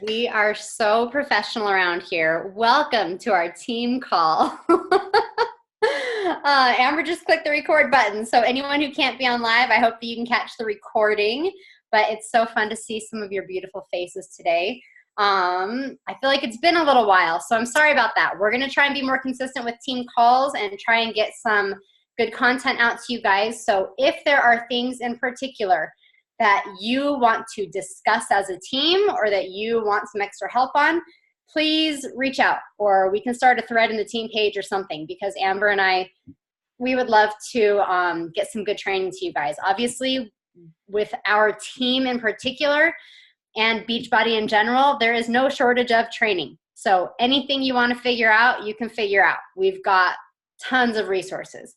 We are so professional around here. Welcome to our team call. Amber just clicked the record button. So anyone who can't be on live, I hope that you can catch the recording. But it's so fun to see some of your beautiful faces today. I feel like it's been a little while, so I'm sorry about that. We're going to try and be more consistent with team calls and try and get some good content out to you guys. So if there are things in particular that you want to discuss as a team or that you want some extra help on, please reach out, or we can start a thread in the team page or something, because Amber and I, we would love to get some good training to you guys. Obviously, with our team in particular and Beachbody in general, there is no shortage of training. So anything you want to figure out, you can figure out. We've got tons of resources.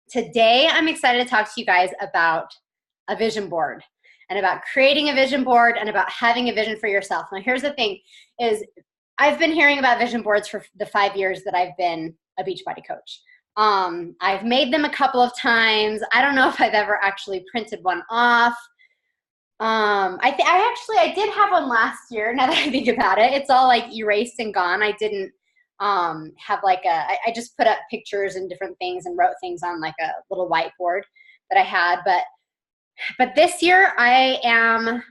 Today, I'm excited to talk to you guys about a vision board and about creating a vision board and about having a vision for yourself. Now, here's the thing is I've been hearing about vision boards for the 5 years that I've been a Beachbody coach. I've made them a couple of times. I don't know if I've ever actually printed one off. I did have one last year. Now that I think about it, it's all like erased and gone. I didn't have like I just put up pictures and different things and wrote things on like a little whiteboard that I had. But this year I am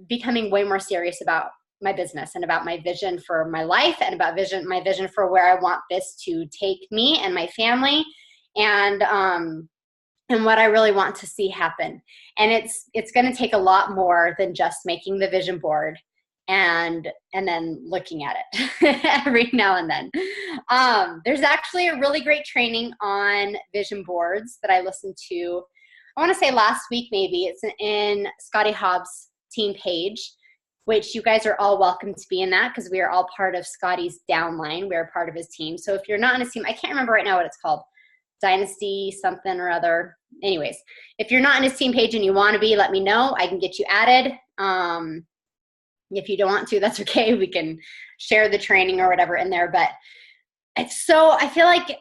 becoming way more serious about my business and about my vision for my life and about my vision for where I want this to take me and my family, and what I really want to see happen. And it's going to take a lot more than just making the vision board and then looking at it every now and then. There's actually a really great training on vision boards that I listened to, I want to say last week maybe. It's in Scotty Hobbs' team page, which you guys are all welcome to be in that, because we are all part of Scotty's downline. We're part of his team. So if you're not in his team, I can't remember right now what it's called. Dynasty something or other. Anyways, if you're not in his team page and you want to be, let me know. I can get you added. If you don't want to, that's okay. We can share the training or whatever in there. But I feel like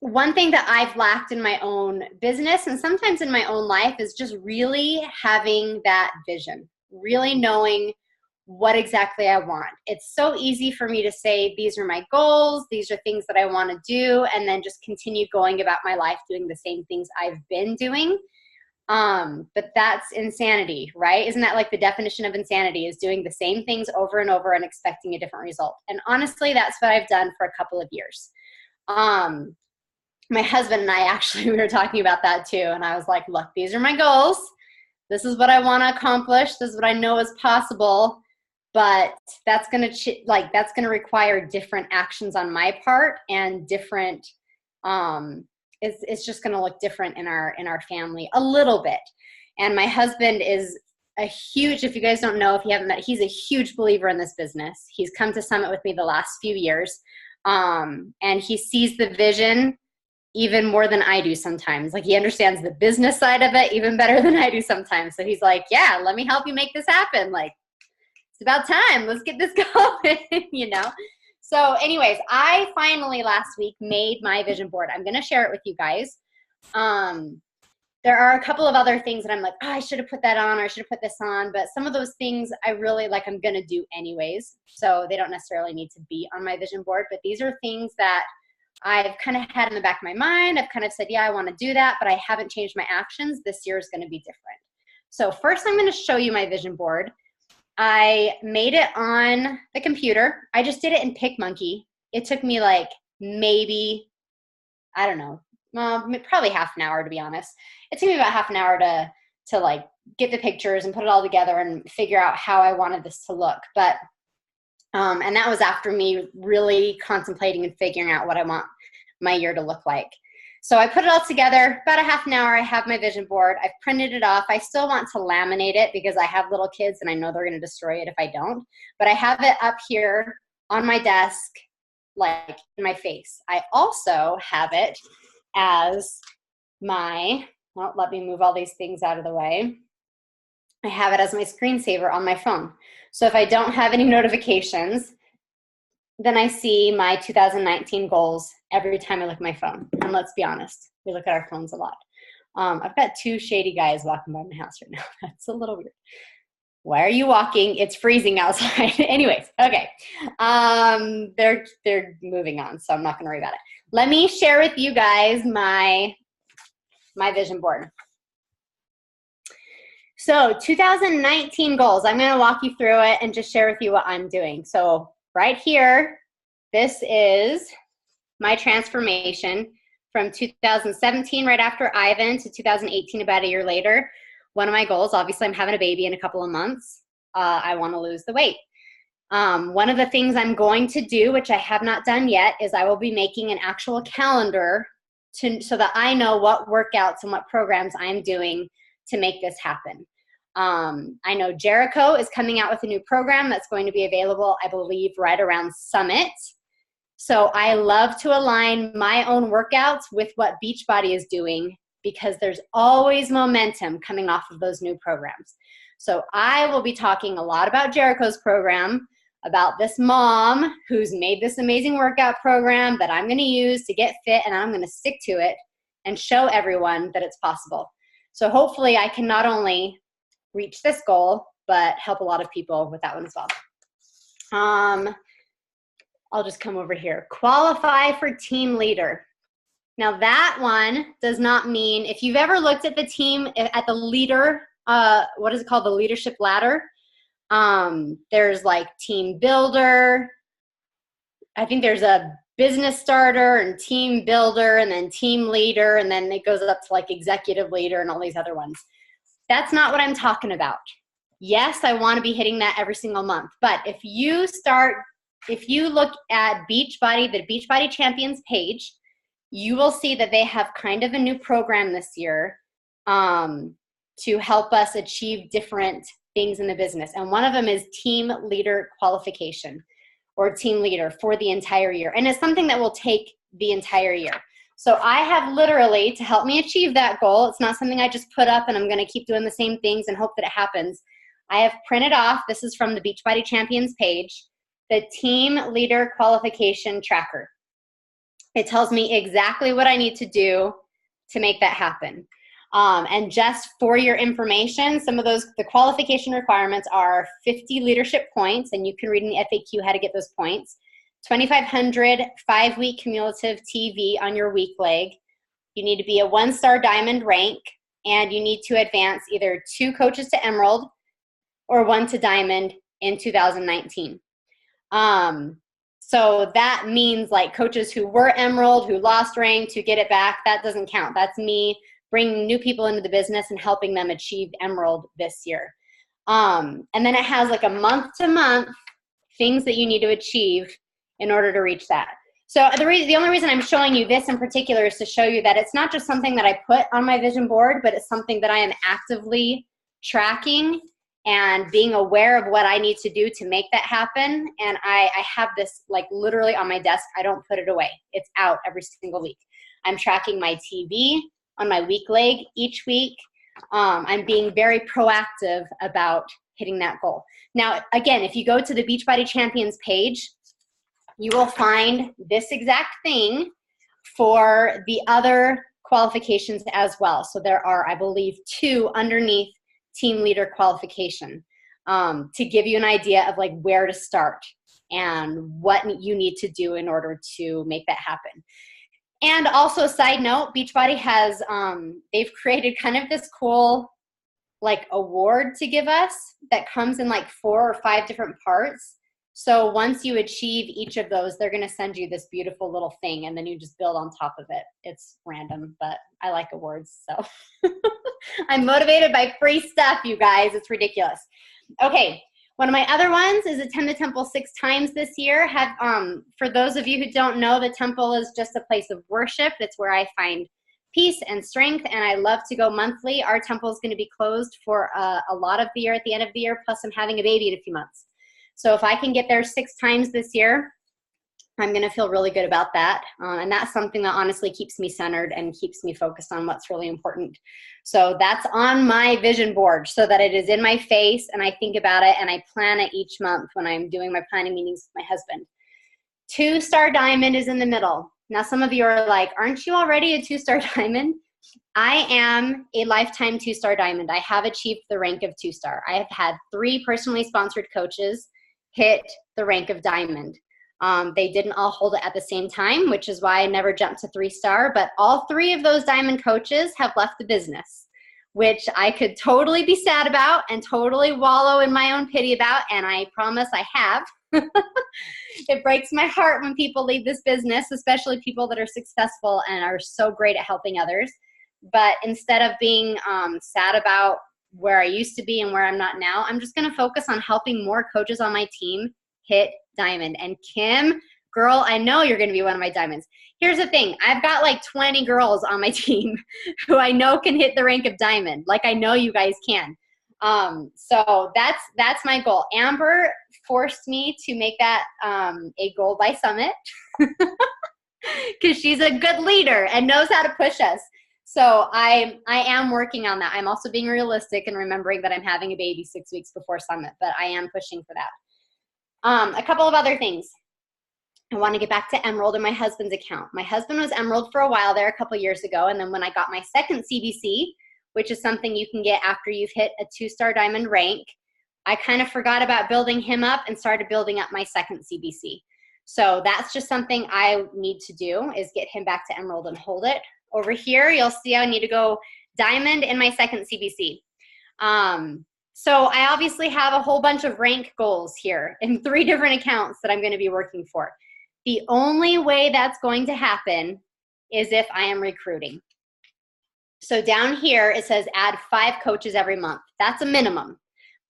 one thing that I've lacked in my own business and sometimes in my own life is just really having that vision, really knowing what exactly I want. It's so easy for me to say, these are my goals, these are things that I want to do, and then just continue going about my life doing the same things I've been doing. But that's insanity, right? Isn't that like the definition of insanity, is doing the same things over and over and expecting a different result? And honestly, that's what I've done for a couple of years. My husband and I actually, we were talking about that too. And I was like, look, these are my goals. This is what I want to accomplish. This is what I know is possible. But that's going to require different actions on my part, and different, it's just going to look different in our family a little bit. And my husband is a huge, if you guys don't know, if you haven't met, he's a huge believer in this business. He's come to Summit with me the last few years. And he sees the vision even more than I do sometimes. Like, he understands the business side of it even better than I do sometimes. So he's like, yeah, let me help you make this happen. Like, it's about time. Let's get this going, you know? So anyways, I finally last week made my vision board. I'm going to share it with you guys. There are a couple of other things that I'm like, oh, I should have put that on, or I should have put this on. But some of those things I really like, I'm going to do anyways. So they don't necessarily need to be on my vision board. But these are things that I've kind of had in the back of my mind. I've kind of said, yeah, I want to do that, but I haven't changed my actions. This year is going to be different. So first, I'm going to show you my vision board. I made it on the computer. I just did it in PicMonkey. It took me like maybe, I don't know, probably half an hour, to be honest. It took me about half an hour to like get the pictures and put it all together and figure out how I wanted this to look. But and that was after me really contemplating and figuring out what I want my year to look like. So I put it all together, about a half an hour. I have my vision board. I've printed it off. I still want to laminate it because I have little kids and I know they're going to destroy it if I don't. But I have it up here on my desk, like in my face. I also have it as my, well, let me move all these things out of the way. I have it as my screensaver on my phone. So if I don't have any notifications, then I see my 2019 goals every time I look at my phone. And let's be honest, we look at our phones a lot. I've got two shady guys walking by my house right now. That's a little weird. Why are you walking? It's freezing outside. Anyways, okay. They're moving on, so I'm not going to worry about it. Let me share with you guys my vision board. So 2019 goals. I'm going to walk you through it and just share with you what I'm doing. So right here, this is my transformation from 2017, right after Ivan, to 2018, about a year later. One of my goals, obviously I'm having a baby in a couple of months. I want to lose the weight. One of the things I'm going to do, which I have not done yet, is I will be making an actual calendar so that I know what workouts and what programs I'm doing to make this happen. I know Jericho is coming out with a new program that's going to be available, I believe, right around Summit. So I love to align my own workouts with what Beachbody is doing, because there's always momentum coming off of those new programs. So I will be talking a lot about Jericho's program, about this mom who's made this amazing workout program that I'm going to use to get fit, and I'm going to stick to it and show everyone that it's possible. So hopefully I can not only reach this goal, but help a lot of people with that one as well. I'll just come over here. Qualify for team leader. Now that one does not mean, if you've ever looked at the team, at the leader, what is it called? The leadership ladder. There's like team builder. I think there's a business starter and team builder and then team leader. And then it goes up to like executive leader and all these other ones. That's not what I'm talking about. Yes, I want to be hitting that every single month. But if you look at Beachbody, the Beachbody Champions page, you will see that they have kind of a new program this year to help us achieve different things in the business. And one of them is team leader qualification, or team leader for the entire year. And it's something that will take the entire year. So I have literally, to help me achieve that goal, it's not something I just put up and I'm going to keep doing the same things and hope that it happens. I have printed off, this is from the Beachbody Champions page, the team leader qualification tracker. It tells me exactly what I need to do to make that happen. And just for your information, some of the qualification requirements are 50 leadership points, and you can read in the FAQ how to get those points. 2,500 5-week cumulative TV on your week leg. You need to be a 1-star diamond rank, and you need to advance either 2 coaches to emerald or 1 to diamond in 2019. So that means like coaches who were emerald, who lost rank, to get it back, that doesn't count. That's me bringing new people into the business and helping them achieve emerald this year. And then it has like a month-to-month things that you need to achieve in order to reach that. So the only reason I'm showing you this in particular is to show you that it's not just something that I put on my vision board, but it's something that I am actively tracking and being aware of what I need to do to make that happen. And I have this like literally on my desk. I don't put it away. It's out every single week. I'm tracking my TV on my week leg each week. I'm being very proactive about hitting that goal. Now, again, if you go to the Beachbody Champions page, you will find this exact thing for the other qualifications as well. So there are, I believe, 2 underneath team leader qualification to give you an idea of like where to start and what you need to do in order to make that happen. And also, side note, Beachbody has, they've created kind of this cool like award to give us that comes in like 4 or 5 different parts. So once you achieve each of those, they're going to send you this beautiful little thing, and then you just build on top of it. It's random, but I like awards, so I'm motivated by free stuff, you guys. It's ridiculous. Okay, one of my other ones is attend the temple 6 times this year. For those of you who don't know, the temple is just a place of worship. It's where I find peace and strength, and I love to go monthly. Our temple is going to be closed for a lot of the year, at the end of the year, plus I'm having a baby in a few months. So if I can get there 6 times this year, I'm going to feel really good about that. And that's something that honestly keeps me centered and keeps me focused on what's really important. So that's on my vision board so that it is in my face and I think about it and I plan it each month when I'm doing my planning meetings with my husband. 2-star diamond is in the middle. Now some of you are like, aren't you already a 2-star diamond? I am a lifetime 2-star diamond. I have achieved the rank of 2-star. I have had 3 personally sponsored coaches hit the rank of diamond. They didn't all hold it at the same time, which is why I never jumped to 3-star, but all 3 of those diamond coaches have left the business, which I could totally be sad about and totally wallow in my own pity about, and I promise I have. It breaks my heart when people leave this business, especially people that are successful and are so great at helping others. But instead of being sad about where I used to be and where I'm not now, I'm just going to focus on helping more coaches on my team hit diamond. And Kim, girl, I know you're going to be one of my diamonds. Here's the thing. I've got like 20 girls on my team who I know can hit the rank of diamond. Like I know you guys can. So that's my goal. Amber forced me to make that a goal by Summit because she's a good leader and knows how to push us. So I am working on that. I'm also being realistic and remembering that I'm having a baby 6 weeks before Summit, but I am pushing for that. A couple of other things. I want to get back to Emerald and my husband's account. My husband was Emerald for a while there a couple years ago, and then when I got my second CBC, which is something you can get after you've hit a 2-star diamond rank, I kind of forgot about building him up and started building up my second CBC. So that's just something I need to do, is get him back to Emerald and hold it. Over here, you'll see I need to go diamond in my second CBC. So I obviously have a whole bunch of rank goals here in 3 different accounts that I'm going to be working for. The only way that's going to happen is if I am recruiting. So down here, it says add 5 coaches every month. That's a minimum.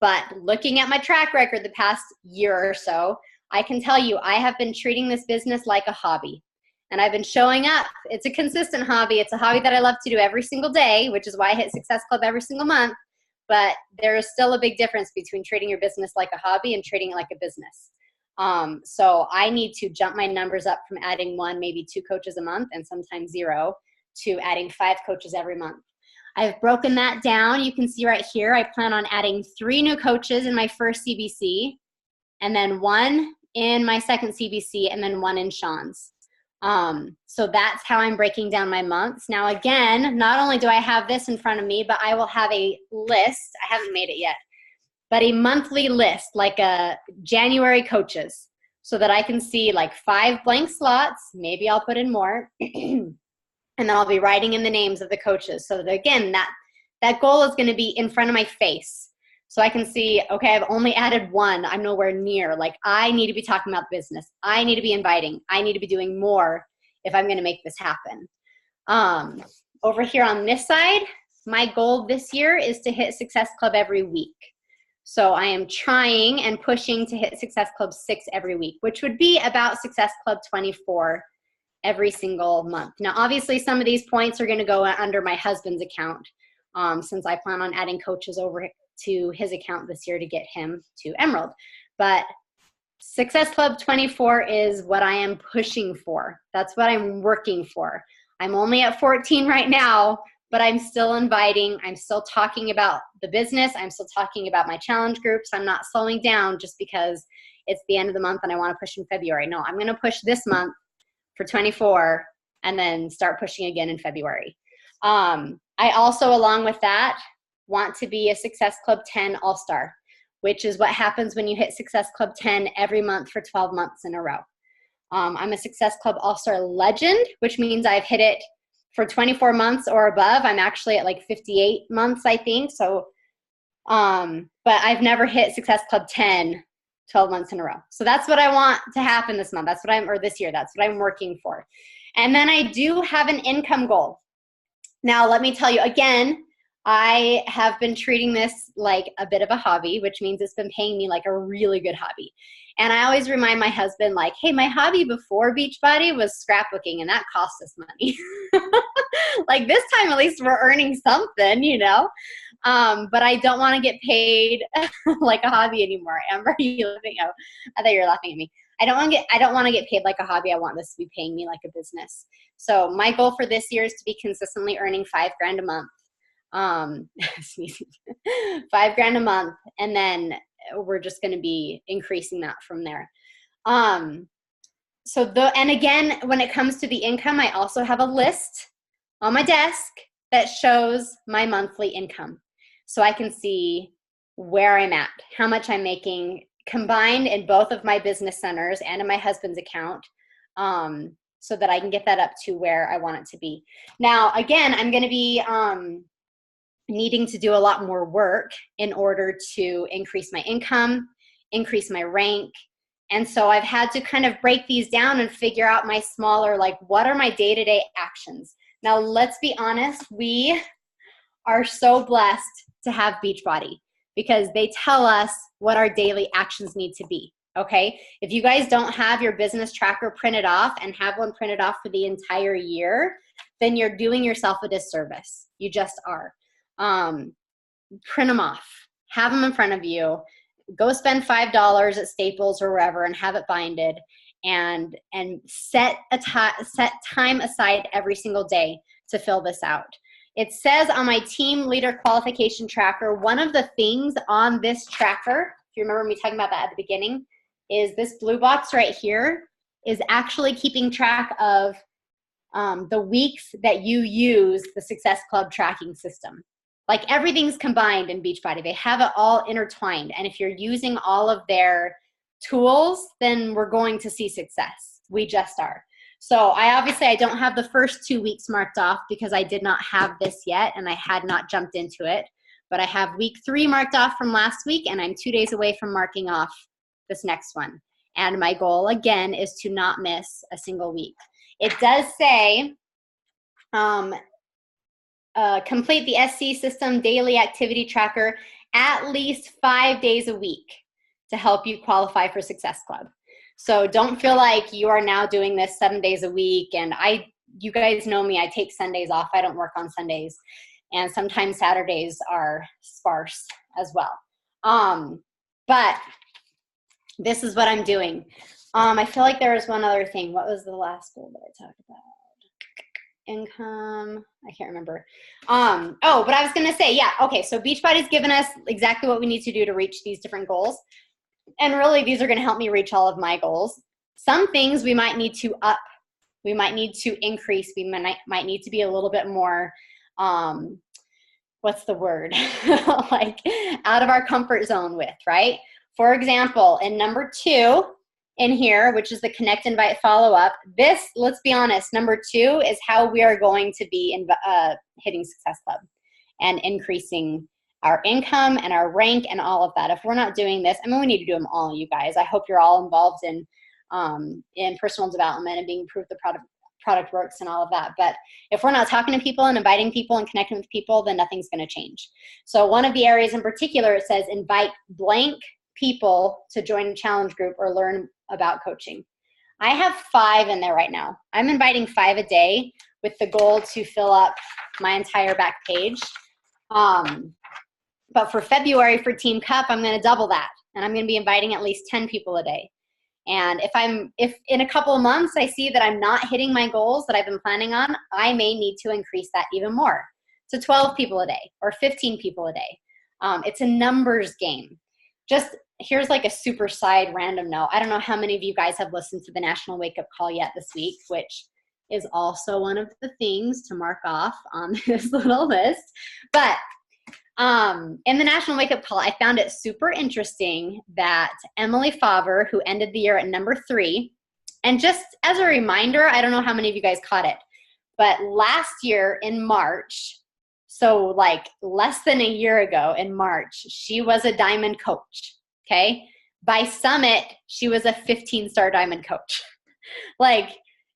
But looking at my track record the past year or so, I can tell you I have been treating this business like a hobby. And I've been showing up. It's a consistent hobby. It's a hobby that I love to do every single day, which is why I hit Success Club every single month. But there is still a big difference between treating your business like a hobby and treating it like a business. So I need to jump my numbers up from adding 1, maybe 2 coaches a month, and sometimes 0, to adding 5 coaches every month. I've broken that down. You can see right here, I plan on adding 3 new coaches in my first CBC, and then 1 in my second CBC, and then 1 in Sean's. So that's how I'm breaking down my months. Now, again, not only do I have this in front of me, but I will have a list. I haven't made it yet, but a monthly list, like a January coaches, so that I can see like 5 blank slots. Maybe I'll put in more. And then I'll be writing in the names of the coaches. So that, again, that goal is going to be in front of my face. So I can see, okay, I've only added 1. I'm nowhere near. Like, I need to be talking about business. I need to be inviting. I need to be doing more if I'm going to make this happen. Over here on this side, my goal this year is to hit Success Club every week. So I am trying and pushing to hit Success Club 6 every week, which would be about Success Club 24 every single month. Now, obviously, some of these points are going to go under my husband's account, since I plan on adding coaches over to his account this year to get him to Emerald. But Success Club 24 is what I am pushing for. That's what I'm working for. I'm only at 14 right now, but I'm still inviting. I'm still talking about the business. I'm still talking about my challenge groups. I'm not slowing down just because it's the end of the month and I want to push in February. No, I'm going to push this month for 24 and then start pushing again in February. I also, along with that, want to be a Success Club 10 All-Star, which is what happens when you hit Success Club 10 every month for 12 months in a row. I'm a Success Club All-Star Legend, which means I've hit it for 24 months or above. I'm actually at like 58 months, I think. So, but I've never hit Success Club 10 12 months in a row. So that's what I want to happen this month. Or this year. That's what I'm working for. And then I do have an income goal. Now, let me tell you again, I have been treating this like a bit of a hobby, which means it's been paying me like a really good hobby. And I always remind my husband, like, hey, my hobby before Beachbody was scrapbooking, and that cost us money. Like, this time at least we're earning something, you know? But I don't want to get paid like a hobby anymore. Amber, are you laughing? Oh, I thought you were laughing at me. I don't want to get paid like a hobby. I want this to be paying me like a business. So my goal for this year is to be consistently earning $5,000 a month. $5,000 a month, and then we're just going to be increasing that from there. And again, when it comes to the income, I also have a list on my desk that shows my monthly income. So I can see where I'm at, how much I'm making combined in both of my business centers and in my husband's account, so that I can get that up to where I want it to be. Now, again, I'm going to be needing to do a lot more work in order to increase my income, increase my rank. And so I've had to kind of break these down and figure out my smaller, like, what are my day-to-day actions? Now, let's be honest, we are so blessed to have Beachbody because they tell us what our daily actions need to be, okay? If you guys don't have your business tracker printed off and have one printed off for the entire year, then you're doing yourself a disservice. You just are. Print them off. Have them in front of you. Go spend $5 at Staples or wherever and have it binded, and set time aside every single day to fill this out. It says on my team leader qualification tracker, one of the things on this tracker, if you remember me talking about that at the beginning, is this blue box right here is actually keeping track of the weeks that you use the Success Club tracking system. Like, everything's combined in Beachbody. They have it all intertwined. And if you're using all of their tools, then we're going to see success. We just are. So I don't have the first 2 weeks marked off because I did not have this yet and I had not jumped into it. But I have week 3 marked off from last week, and I'm 2 days away from marking off this next one. And my goal, again, is to not miss a single week. It does say, complete the SC system daily activity tracker at least 5 days a week to help you qualify for Success Club. So don't feel like you are now doing this 7 days a week. And you guys know me, I take Sundays off. I don't work on Sundays. And sometimes Saturdays are sparse as well. But this is what I'm doing. I feel like there was one other thing. What was the last goal that I talked about? Income, I can't remember. But I was going to say, yeah, okay, so Beachbody's given us exactly what we need to do to reach these different goals. And really, these are going to help me reach all of my goals. Some things we might need to up. We might need to increase. We might need to be a little bit more, what's the word? Like, out of our comfort zone with, right? For example, in number 2, in here, which is the connect, invite, follow up. This, let's be honest, number 2 is how we are going to be hitting Success Club and increasing our income and our rank and all of that. If we're not doing this, I mean, we need to do them all, you guys. I hope you're all involved in personal development and being proof the product works and all of that. But if we're not talking to people and inviting people and connecting with people, then nothing's going to change. So one of the areas in particular, it says invite blank people to join a challenge group or learn about coaching. I have 5 in there right now. I'm inviting 5 a day with the goal to fill up my entire back page. But for February for Team Cup, I'm going to double that. And I'm going to be inviting at least 10 people a day. And if in a couple of months I see that I'm not hitting my goals that I've been planning on, I may need to increase that even more to 12 people a day or 15 people a day. It's a numbers game. Just here's like a super side random note. I don't know how many of you guys have listened to the National Wake Up Call yet this week, which is also one of the things to mark off on this little list. But in the National Wake Up Call, I found it super interesting that Emily Favre, who ended the year at number 3, and just as a reminder, I don't know how many of you guys caught it, but last year in March, so like less than a year ago in March, she was a diamond coach, okay? By Summit, she was a 15-star diamond coach. Like,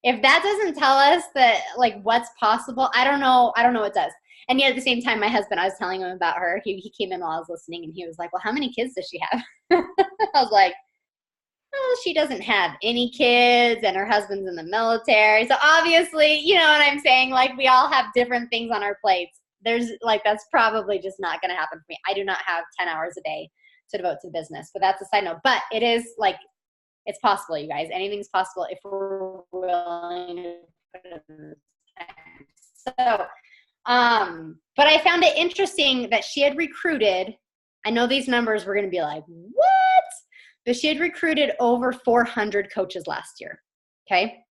if that doesn't tell us that, like, what's possible, I don't know what does. And yet at the same time, my husband, I was telling him about her. He came in while I was listening, and he was like, well, how many kids does she have? I was like, well, she doesn't have any kids, and her husband's in the military. So obviously, you know what I'm saying? Like, we all have different things on our plates. There's, like, that's probably just not going to happen for me. I do not have 10 hours a day to devote to business. But that's a side note. But it is, like, it's possible, you guys. Anything's possible if we're willing to put it in the time. So, but I found it interesting that she had recruited, I know these numbers were going to be like, what? But she had recruited over 400 coaches last year, okay?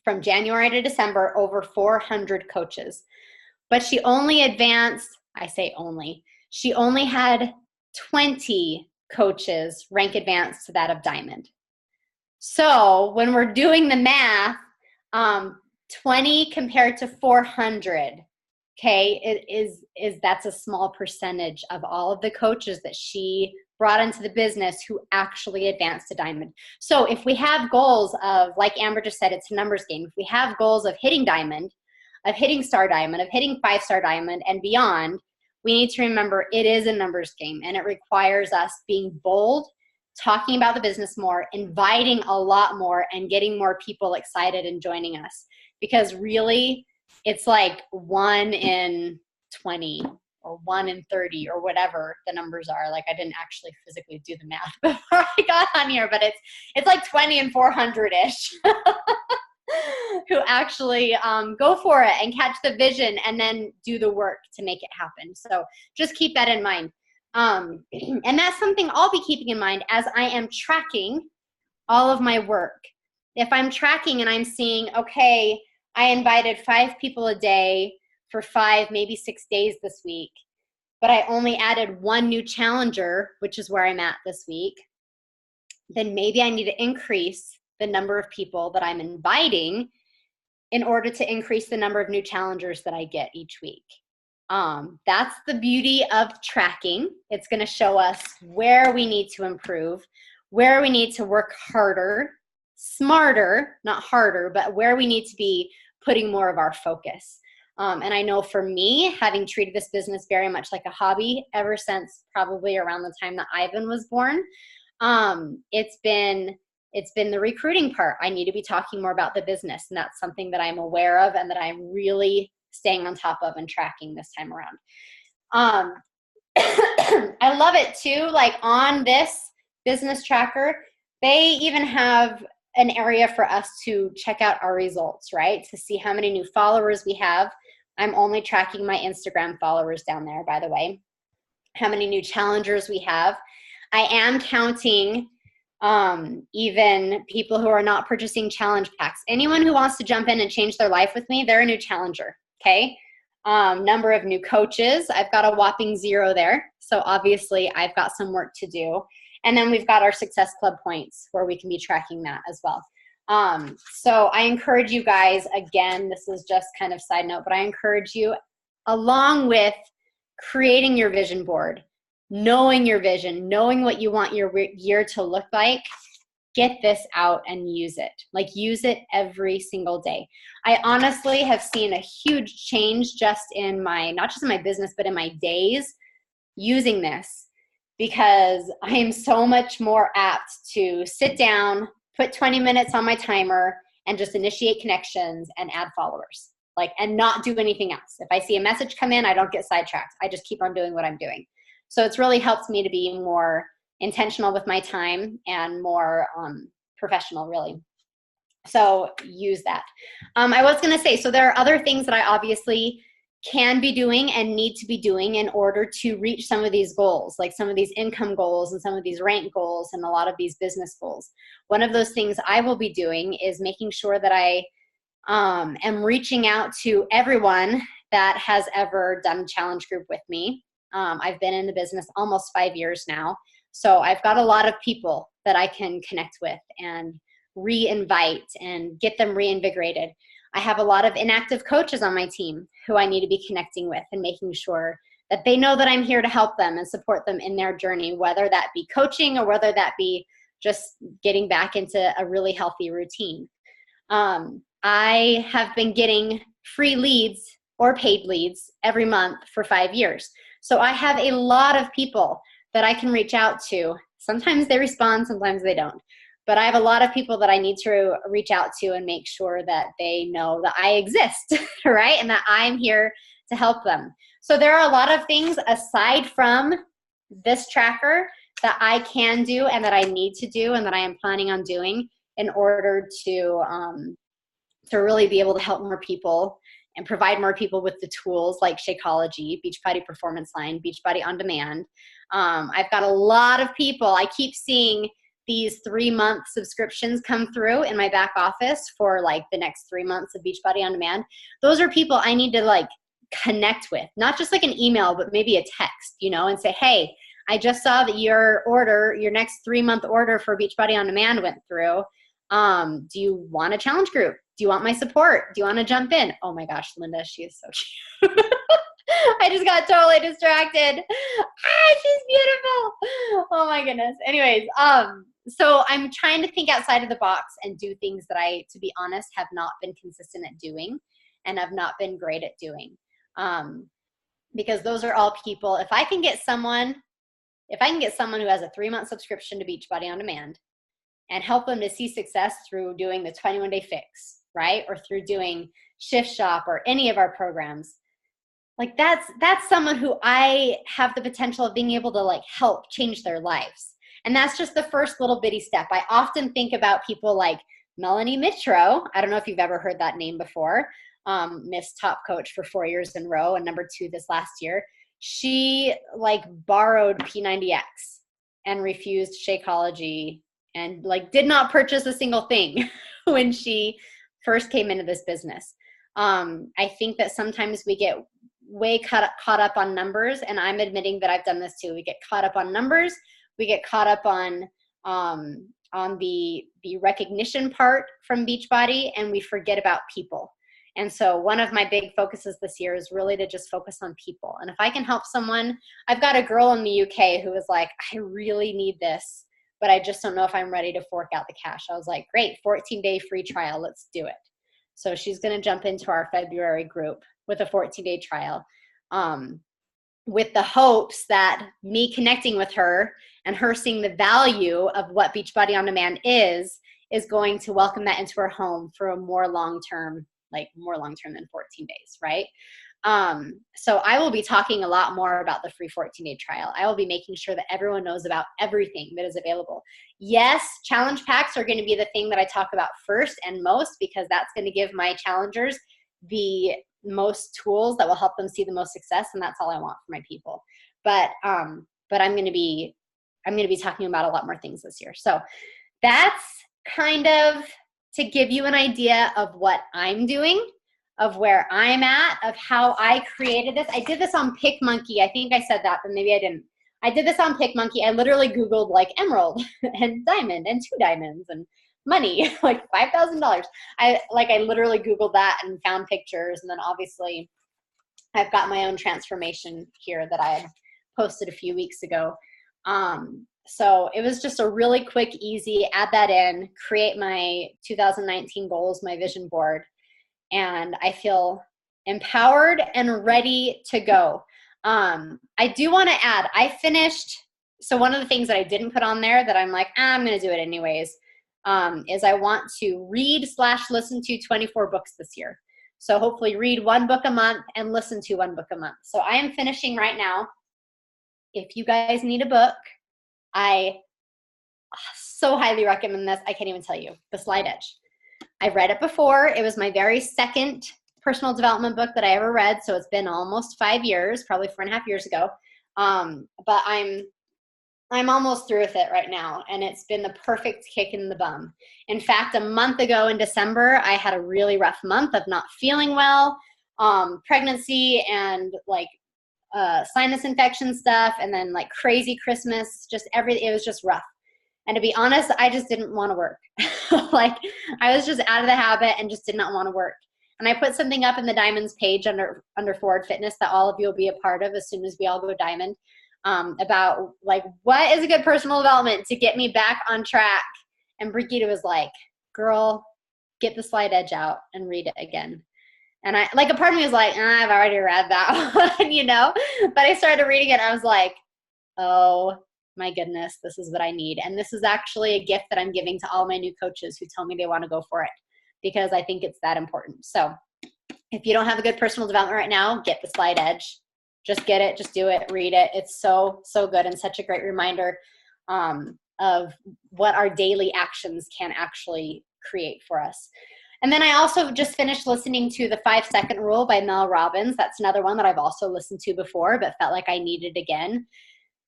From January to December, over 400 coaches. but she only advanced, I say only, she only had 20 coaches rank advanced to that of diamond. So when we're doing the math, 20 compared to 400, okay, that's a small percentage of all of the coaches that she brought into the business who actually advanced to diamond. So if we have goals of, like Amber just said, it's a numbers game. If we have goals of hitting diamond, of hitting star diamond, of hitting 5-star diamond and beyond, we need to remember it is a numbers game, and it requires us being bold, talking about the business more, inviting a lot more, and getting more people excited and joining us. Because really, it's like 1 in 20 or 1 in 30 or whatever the numbers are. Like, I didn't actually physically do the math before I got on here, but it's like 20 and 400-ish who actually go for it and catch the vision and then do the work to make it happen. So just keep that in mind. And that's something I'll be keeping in mind as I am tracking all of my work. If I'm tracking and I'm seeing, okay, I invited 5 people a day for 5, maybe 6 days this week, but I only added 1 new challenger, which is where I'm at this week, then maybe I need to increase the number of people that I'm inviting in order to increase the number of new challengers that I get each week. That's the beauty of tracking. It's going to show us where we need to improve, where we need to work harder, smarter, not harder, but where we need to be putting more of our focus. And I know for me, having treated this business very much like a hobby ever since probably around the time that Ivan was born, it's been the recruiting part. I need to be talking more about the business, and that's something that I'm aware of and that I'm really staying on top of and tracking this time around. I love it too. Like on this business tracker, they even have an area for us to check out our results, right? To see how many new followers we have. I'm only tracking my Instagram followers down there, by the way. How many new challengers we have. I am counting even people who are not purchasing challenge packs. Anyone who wants to jump in and change their life with me, they're a new challenger, okay? Number of new coaches, I've got a whopping 0 there. So obviously I've got some work to do. And then we've got our Success Club points where we can be tracking that as well. So I encourage you guys, again, this is just kind of side note, but I encourage you, along with creating your vision board, knowing your vision, knowing what you want your year to look like, get this out and use it. Like, use it every single day. I honestly have seen a huge change just in my, not just in my business, but in my days using this, because I am so much more apt to sit down, put 20 minutes on my timer, and just initiate connections and add followers, like, and not do anything else. If I see a message come in, I don't get sidetracked. I just keep on doing what I'm doing. So it's really helped me to be more intentional with my time and more professional, really. So use that. I was going to say, so there are other things that I obviously can be doing and need to be doing in order to reach some of these goals, like some of these income goals and some of these rank goals and a lot of these business goals. One of those things I will be doing is making sure that I am reaching out to everyone that has ever done a challenge group with me. I've been in the business almost 5 years now. So I've got a lot of people that I can connect with and re-invite and get them reinvigorated. I have a lot of inactive coaches on my team who I need to be connecting with and making sure that they know that I'm here to help them and support them in their journey, whether that be coaching or whether that be just getting back into a really healthy routine. I have been getting free leads or paid leads every month for 5 years. So I have a lot of people that I can reach out to. Sometimes they respond, sometimes they don't. But I have a lot of people that I need to reach out to and make sure that they know that I exist, right? And that I'm here to help them. So there are a lot of things aside from this tracker that I can do and that I need to do and that I am planning on doing in order to really be able to help more people and provide more people with the tools like Shakeology, Beachbody Performance Line, Beachbody On Demand. I've got a lot of people. I keep seeing these 3-month subscriptions come through in my back office for like the next 3 months of Beachbody On Demand. Those are people I need to like connect with, not just like an email, but maybe a text, you know, and say, hey, I just saw that your next 3-month order for Beachbody On Demand went through. Do you want a challenge group? Do you want my support? Do you want to jump in? Oh my gosh, Linda, she is so cute. I just got totally distracted. She's beautiful. Oh my goodness. Anyways, so I'm trying to think outside of the box and do things that I, to be honest, have not been consistent at doing and have not been great at doing. Because those are all people, if I can get someone who has a 3-month subscription to Beachbody On Demand and help them to see success through doing the 21-day fix, right? Or through doing Shift Shop or any of our programs, like that's someone who I have the potential of being able to like help change their lives. And that's just the first little bitty step. I often think about people like Melanie Mitro. I don't know if you've ever heard that name before. Miss Top Coach for 4 years in a row and number 2 this last year. She like borrowed P90X and refused Shakeology and like did not purchase a single thing when she first came into this business. I think that sometimes we get way caught up on numbers, and I'm admitting that I've done this too. We get caught up on numbers. We get caught up on the recognition part from Beachbody, and we forget about people. And so one of my big focuses this year is really to just focus on people. And if I can help someone, I've got a girl in the UK who is like, I really need this, but I just don't know if I'm ready to fork out the cash. I was like, great, 14-day free trial. Let's do it. So she's going to jump into our February group with a 14-day trial, with the hopes that me connecting with her and her seeing the value of what Beachbody On Demand is going to welcome that into her home for a more long-term than 14 days, right? So I will be talking a lot more about the free 14-day trial. I will be making sure that everyone knows about everything that is available. Yes, challenge packs are going to be the thing that I talk about first and most, because that's going to give my challengers the most tools that will help them see the most success, and that's all I want for my people. But I'm going to be talking about a lot more things this year. So that's kind of to give you an idea of what I'm doing, of where I'm at, of how I created this. I did this on PicMonkey. I think I said that, but maybe I didn't. I did this on PicMonkey. I literally Googled like emerald and diamond and 2 diamonds and money, like $5,000. I literally Googled that and found pictures. And then obviously I've got my own transformation here that I had posted a few weeks ago. So it was just a really quick, easy, add that in, create my 2019 goals, my vision board. And I feel empowered and ready to go. I do want to add, so one of the things that I didn't put on there that I'm like, I'm going to do it anyways, is I want to read/listen to 24 books this year. So hopefully read 1 book a month and listen to 1 book a month. So I am finishing right now. If you guys need a book, I so highly recommend this. I can't even tell you. The Slide Edge. I've read it before. It was my very second personal development book that I ever read. So it's been almost 5 years, probably 4.5 years ago. But I'm almost through with it right now, and it's been the perfect kick in the bum. In fact, a month ago in December, I had a really rough month of not feeling well, pregnancy and like sinus infection stuff, and then like crazy Christmas, it was just rough. And to be honest, I just didn't want to work. Like I was just out of the habit and just did not want to work. And I put something up in the Diamonds page under Forward Fitness that all of you will be a part of as soon as we all go Diamond, about like, what is a good personal development to get me back on track? And Brigitte was like, girl, get the Slide Edge out and read it again. And a part of me was like, I've already read that one, you know? But I started reading it and I was like, oh my goodness, this is what I need. And this is actually a gift that I'm giving to all my new coaches who tell me they want to go for it, because I think it's that important. So if you don't have a good personal development right now, get the Slide Edge. Just get it, just do it, read it. It's so, so good and such a great reminder of what our daily actions can actually create for us. And then I also just finished listening to The 5-Second Rule by Mel Robbins. That's another one that I've also listened to before, but felt like I needed again.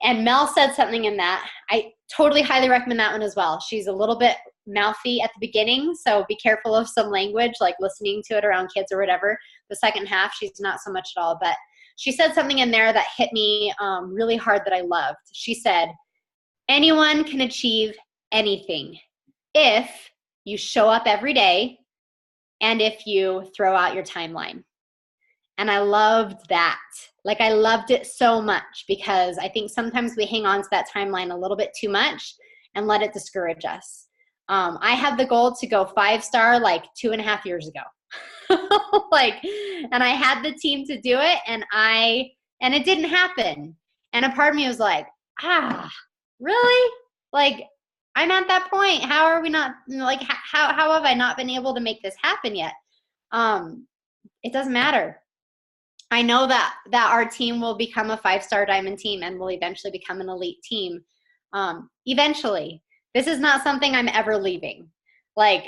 And Mel said something in that. I totally highly recommend that one as well. She's a little bit mouthy at the beginning, so be careful of some language, like listening to it around kids or whatever. The second half, she's not so much at all, but she said something in there that hit me really hard that I loved. She said, anyone can achieve anything if you show up every day and if you throw out your timeline. And I loved that. Like, I loved it so much because I think sometimes we hang on to that timeline a little bit too much and let it discourage us. I had the goal to go 5-star like 2.5 years ago. Like, and I had the team to do it, and it didn't happen. And a part of me was like, really? Like, I'm at that point. How are we not, like, how have I not been able to make this happen yet? It doesn't matter. I know that our team will become a 5-star diamond team and will eventually become an elite team. Eventually. This is not something I'm ever leaving. Like,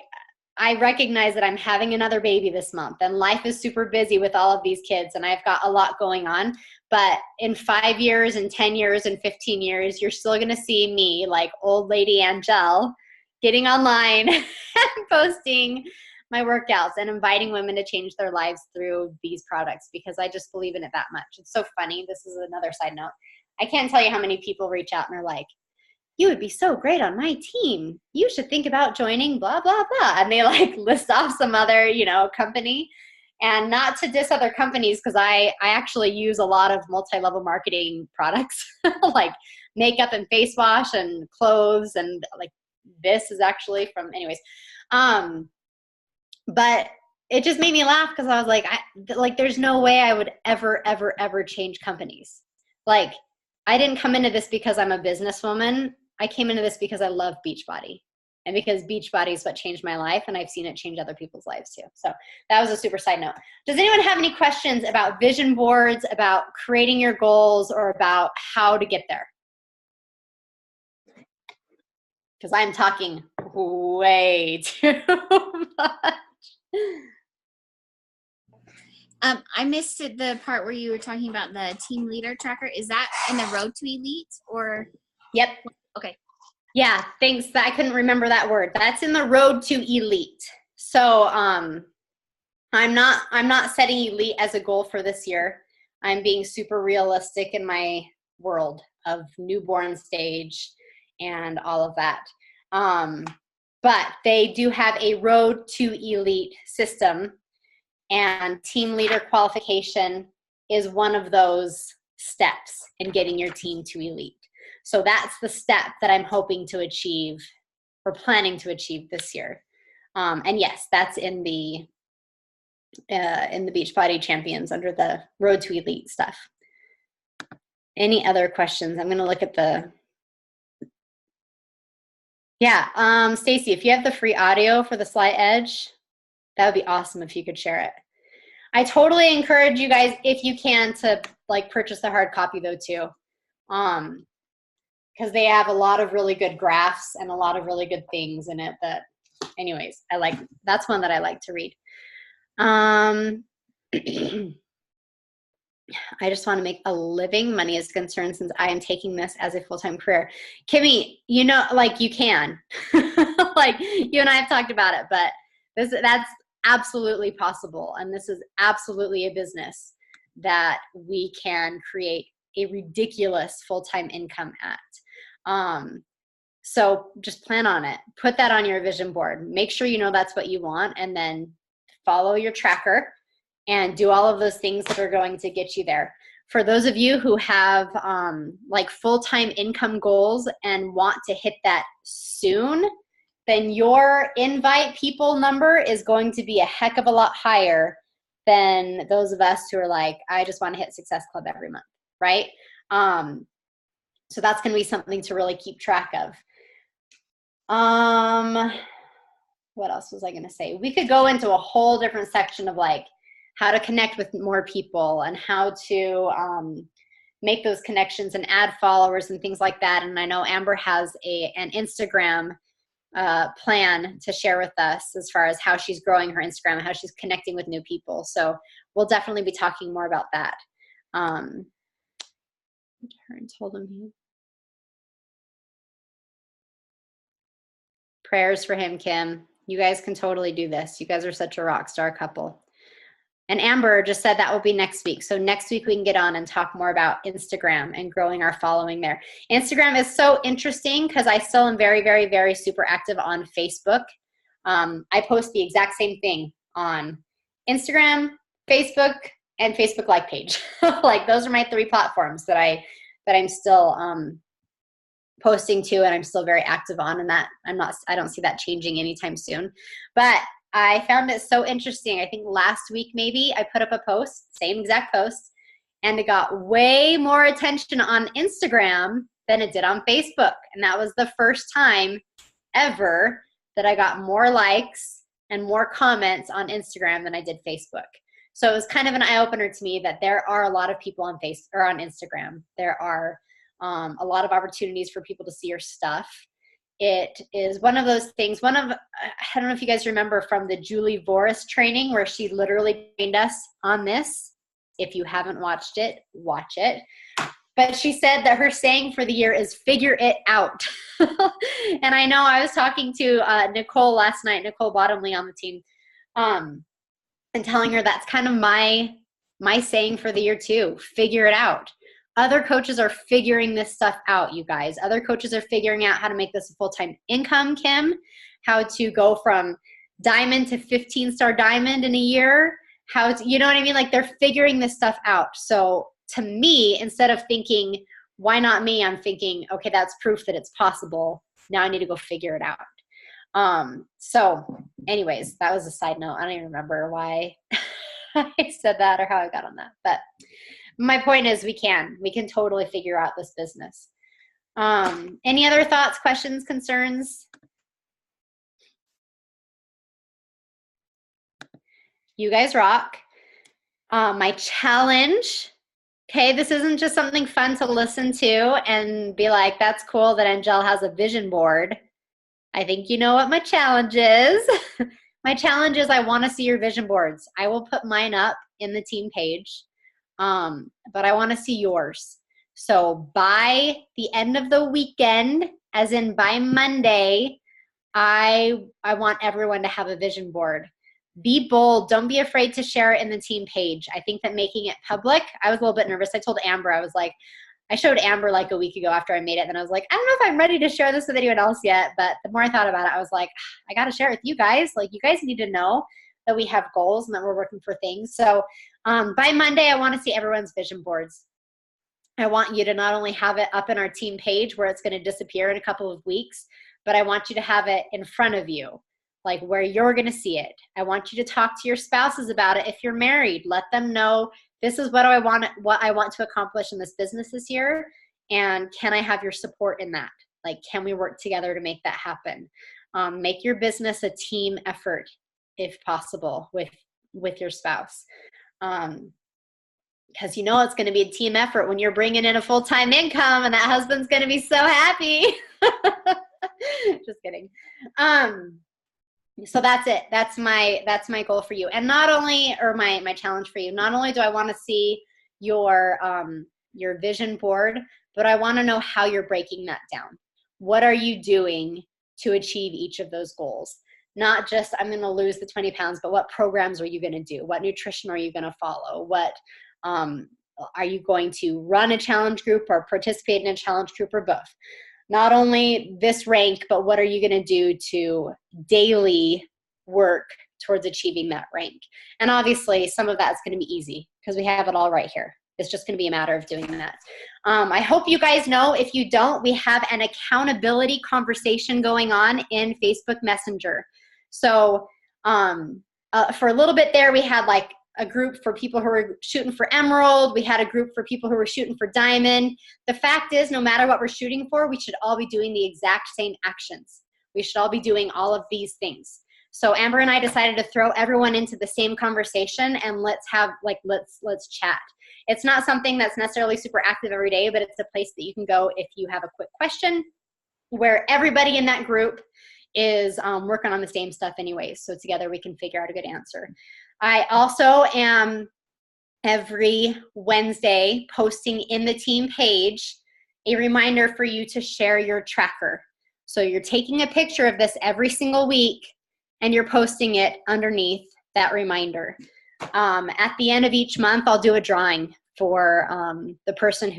I recognize that I'm having another baby this month, and life is super busy with all of these kids, and I've got a lot going on. But in 5 years and 10 years and 15 years, you're still going to see me, like old lady Angelle, getting online and posting my workouts and inviting women to change their lives through these products, because I just believe in it that much. It's so funny. This is another side note. I can't tell you how many people reach out and are like, you would be so great on my team. You should think about joining blah, blah, blah. And they like list off some other, company. And not to diss other companies, because I actually use a lot of multi-level marketing products like makeup and face wash and clothes, and like this is actually from, anyways. But it just made me laugh because I was like, there's no way I would ever, ever, ever change companies. Like, I didn't come into this because I'm a businesswoman. I came into this because I love Beachbody, and because Beachbody is what changed my life, and I've seen it change other people's lives too. So that was a super side note. Does anyone have any questions about vision boards, about creating your goals, or about how to get there? Because I'm talking way too much. I missed the part where you were talking about the team leader tracker. Is that in the Road to Elite or? Yep. Okay. Yeah, thanks. I couldn't remember that word. That's in the Road to Elite. So I'm not setting elite as a goal for this year. I'm being super realistic in my world of newborn stage and all of that. But they do have a Road to Elite system, and team leader qualification is one of those steps in getting your team to elite. So that's the step that I'm hoping to achieve, or planning to achieve this year. And yes, that's in the Beachbody Champions under the Road to Elite stuff. Any other questions? I'm going to look at the. Yeah, Stacy, if you have the free audio for the Slight Edge, that would be awesome if you could share it. I totally encourage you guys, if you can, to like purchase the hard copy though too. Because they have a lot of really good graphs and a lot of really good things in it that, anyways, that's one that I like to read. I just want to make a living. Money is concerned since I am taking this as a full-time career. Kimmy, like you can. Like you and I have talked about it, but that's absolutely possible. And this is absolutely a business that we can create a ridiculous full-time income at. So just plan on it. Put that on your vision board. Make sure you know that's what you want, and then follow your tracker and do all of those things that are going to get you there. For those of you who have like full-time income goals and want to hit that soon, then your invite people number is going to be a heck of a lot higher than those of us who are like, I just want to hit Success Club every month, right? So that's going to be something to really keep track of. What else was I going to say? We could go into a whole different section of like how to connect with more people and how to make those connections and add followers and things like that. And I know Amber has an Instagram plan to share with us as far as how she's growing her Instagram and how she's connecting with new people. So we'll definitely be talking more about that. Told him Prayers for him, Kim. You guys can totally do this. You guys are such a rock star couple. And Amber just said that will be next week. So next week we can get on and talk more about Instagram and growing our following there. Instagram is so interesting because I still am very, very, very super active on Facebook. I post the exact same thing on Instagram, Facebook, and Facebook like page. Like those are my 3 platforms that I'm still posting to, and I'm still very active on, and that I don't see that changing anytime soon. But I found it so interesting. I think last week maybe I put up a post, same exact post, and it got way more attention on Instagram than it did on Facebook. And that was the first time ever that I got more likes and more comments on Instagram than I did Facebook. So it was kind of an eye-opener to me that there are a lot of people on Instagram. There are a lot of opportunities for people to see your stuff. It is one of those things, I don't know if you guys remember from the Julie Voris training where she literally trained us on this. If you haven't watched it, watch it. But she said that her saying for the year is figure it out. And I know I was talking to Nicole last night, Nicole Bottomley on the team, and telling her that's kind of my saying for the year too, figure it out. Other coaches are figuring this stuff out, you guys. Other coaches are figuring out how to make this a full-time income, Kim, how to go from diamond to 15-star diamond in a year, how to, you know what I mean? Like they're figuring this stuff out. So to me, instead of thinking, why not me? I'm thinking, okay, that's proof that it's possible. Now I need to go figure it out. So anyways, that was a side note. I don't even remember why I said that or how I got on that, but my point is we can totally figure out this business. Any other thoughts, questions, concerns? You guys rock. My challenge, okay, this isn't just something fun to listen to and be like, that's cool that Angel has a vision board. I think you know what my challenge is. My challenge is I want to see your vision boards. I will put mine up in the team page. But I want to see yours. So by the end of the weekend, as in by Monday, I want everyone to have a vision board. Be bold. Don't be afraid to share it in the team page. I think that making it public, I was a little bit nervous. I told Amber, I showed Amber like a week ago after I made it. And I was like, I don't know if I'm ready to share this with anyone else yet. But the more I thought about it, I was like, I got to share it with you guys. Like you guys need to know that we have goals and that we're working for things. So by Monday, I want to see everyone's vision boards. I want you to not only have it up in our team page where it's going to disappear in a couple of weeks, but I want you to have it in front of you, like where you're going to see it. I want you to talk to your spouses about it. If you're married, let them know this is what I want to accomplish in this business this year. And can I have your support in that? Like, can we work together to make that happen? Make your business a team effort if possible with your spouse. Because you know it's going to be a team effort when you're bringing in a full-time income and that husband's going to be so happy. Just kidding. So that's it. That's my goal for you. And not only, or my challenge for you, not only do I want to see your vision board, but I want to know how you're breaking that down. What are you doing to achieve each of those goals? Not just I'm going to lose the 20 pounds, but what programs are you going to do? What nutrition are you going to follow? What are you going to run a challenge group or participate in a challenge group or both? Not only this rank, but what are you going to do to daily work towards achieving that rank? And obviously some of that's going to be easy because we have it all right here. It's just going to be a matter of doing that. I hope you guys know, if you don't, we have an accountability conversation going on in Facebook Messenger. So for a little bit there, we had like a group for people who were shooting for emerald. We had a group for people who were shooting for diamond. The fact is, no matter what we're shooting for, we should all be doing the exact same actions. We should all be doing all of these things. So Amber and I decided to throw everyone into the same conversation and let's chat. It's not something that's necessarily super active every day, but it's a place that you can go if you have a quick question, where everybody in that group is working on the same stuff anyways. So together we can figure out a good answer. I also am every Wednesday posting in the team page a reminder for you to share your tracker. So you're taking a picture of this every single week and you're posting it underneath that reminder. At the end of each month, I'll do a drawing for the person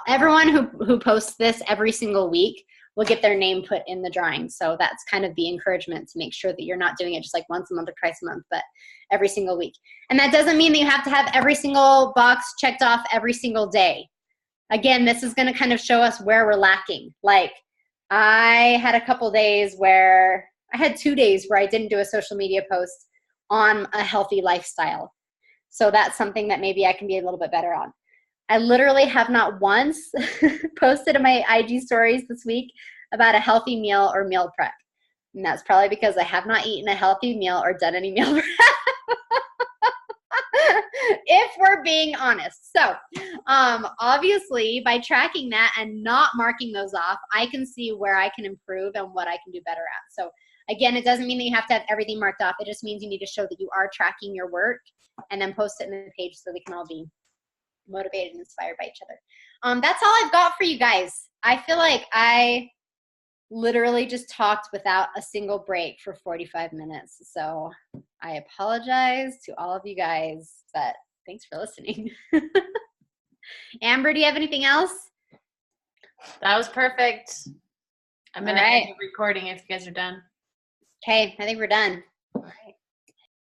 everyone who posts this every single week will get their name put in the drawing. So that's kind of the encouragement to make sure that you're not doing it just like once a month or twice a month, but every single week. And that doesn't mean that you have to have every single box checked off every single day. Again, this is going to kind of show us where we're lacking. Like I had a couple days where I had 2 days where I didn't do a social media post on a healthy lifestyle. So that's something that maybe I can be a little bit better on. I literally have not once posted in my IG stories this week about a healthy meal or meal prep. And that's probably because I have not eaten a healthy meal or done any meal prep. If we're being honest. So obviously by tracking that and not marking those off, I can see where I can improve and what I can do better at. So again, it doesn't mean that you have to have everything marked off. It just means you need to show that you are tracking your work and then post it in the page so we can all be motivated and inspired by each other. That's all I've got for you guys. I feel like I literally just talked without a single break for 45 minutes. So I apologize to all of you guys, but thanks for listening. Amber, do you have anything else? That was perfect. I'm going to end the recording if you guys are done. Okay, I think we're done. All right.